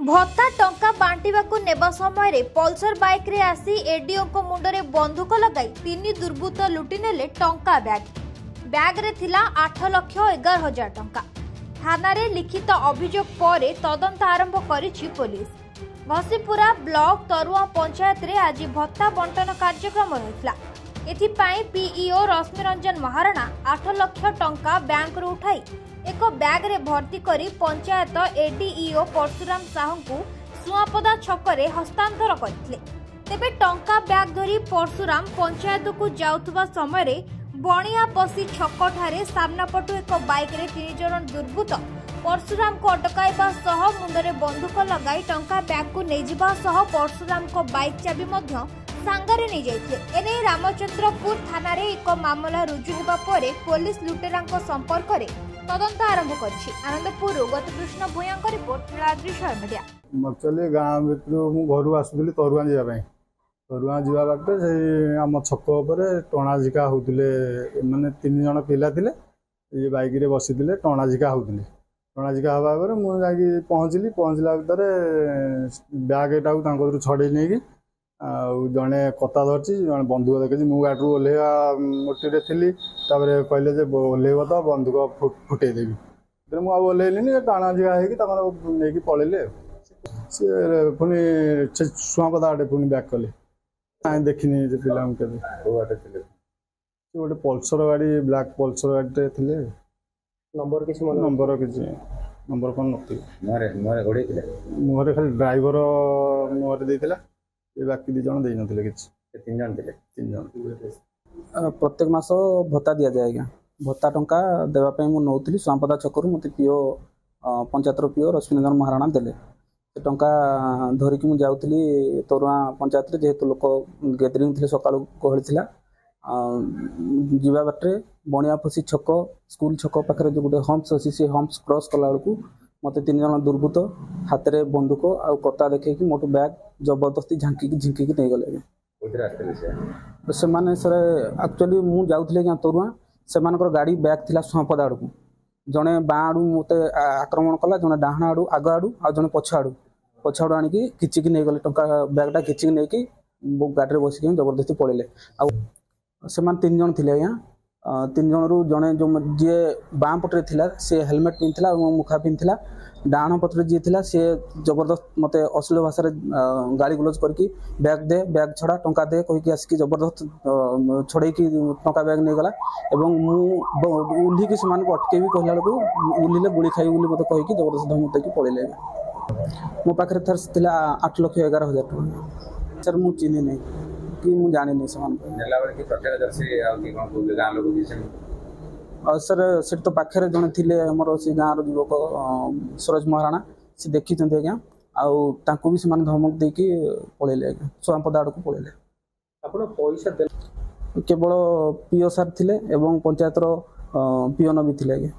भत्ता टंका बांटिबाकू नेबा समय पल्सर बाइक रे आसी एडीओ को मुंडरे बंदूक लगाई 3 दुर्बृत्त लुटि नेले टंका बैग रे थिला 8,11,000 टंका। थाना रे लिखित अभियोग पर तदंत आरंभ करिछि पुलिस। घसीपुरा ब्लॉक तरुआ पंचायत रे आज भत्ता बंटन कार्यक्रम होइतला। एथिपाई पीईओ रश्मिरंजन महाराणा 8 लाख टंका बैंक रू उठाई एक बैग रे भर्ती करी पंचायत एडीईओ परशुराम साहू को सुआपदा छकरे हस्तांतर करथिले। तेबे टंका बैग धरी परशुराम पंचायत को जाउथबा समय रे बणिया पसी छक ठारे सामना पटु एक बाइक रे 3 जण दुर्बृत्त परशुराम को अटकाइबा सह मुंडरे बंदूक लगाई टंका बैग को नेजिबा सह परशुराम को बाइक चाबी मध्य सांगरे नहीं जाइथिले। एने रामचंद्रपुर थाना रे एक मामला रुजु हेबा परे पुलिस लुटेरांको संपर्क रे तदंत आरंभ करछि। आनंदपुर गतकृष्ण भूयांक रिपोर्ट नीलाद्रि शहर मीडिया। एक्चुअली गाँव भितर मु घर आसुली तरुआ जावाई तरुआ जावा बाटे से आम छक उपरे टणा झिका होउतिले माने 3 जण पिला थिले ये बाइक रे बसिथिले टणा झिका होउतिले टणा झिका हवा पर मु जाकी पहुंचला भितर बैग टाकू तांको छड़े नेकी जड़े कता धरची जड़े बंदूक देखी मु गाड़ी ओल्हेवा मोटे थी कहले ओल्हेब तो बंदूक फुटेदेवी मुझे ओल्हेली टाणा झिका होगी पलैले सी पुणी सुआपदा आटे पुणी बैक कले देखनी पिला गोटे पल्सर गाड़ी ब्लैक पल्सर गाड़ी थे नंबर कौन मुहरे खाली ड्राइवर मुहरे देता ये बाकी 2 जण दे नथिले किछ 3 जण थिले 3 जण प्रत्येक मास भत्ता दिया जाए आज्ञा भत्ता टंका देवा पे मु नौथिली सुआपदा छकरू मते पीओ पंचायतर पीओ रश्मिरंजन महाराणा देले टंका धरिकी मु जाउथिली तरुआ पंचायत रे जेहेतु लोक गैदरिंग थिले सकाळु गहଳି थिला जीवा बाटरे बणिया फसी छक स्कूल छक पाखरे जो गुटे हम्प्स अछि से हम्प्स क्रॉस कला बेलकू मते 3 जण दुर्बृत्त हाथ रे बंदूक आ कता देखे कि मोटो बैग जबरदस्ती झिंकी नहीं गले से माने सर एक्चुअली मु जाउथले कि तरुआ से मानकर गाड़ी बैग थिला सुआपदा आड़ू जड़े बाँ आड़ू मते आक्रमण कला जड़े डाहाण आड़ू आग आड़ू आ जड़े पछ आड़ू आनिकी किचिकी नहीं गले टंका बैगटा किचिकी नहीं कि गाड़ी रे बसिकी जबरदस्ती पड़ेले आ से मान 3 जण थिले आज्ञा 3 जण रु जड़े जो जी बाँ पटे थिला से हेलमेट पिंधिला मुखा पिंधिला डाण पत्र जी थिला से जबरदस्त मते अश्लील भाषा गाड़ी गुलज करके बैग छड़ा टंका दे कहीकि आसिक जबरदस्त छड़े की टंका बैग नहीं गला एवं मु उल्ही की समान को अटके भी कहला को उल्हीले गुली खाई बोली मते कहीकि जबरदस्त धमक देकी पळेले मो पाखरे थर थिला 8,11,000 टंका सर मु चिन्हे नहीं कि मु जाने नहीं समान नेला बरे कि प्रत्येक आ कि कोन को गां लोग कि सर से तो पाखे जड़े थे आमर से गाँव रुवक सूरज महाराणा से देखी आज्ञा आउ भी से धमक देकी पलैले आज्ञा सुआपदा आड़ को पलैले पैसा केवल पीओ सार थे पंचायतर पीओन भी थे आज्ञा।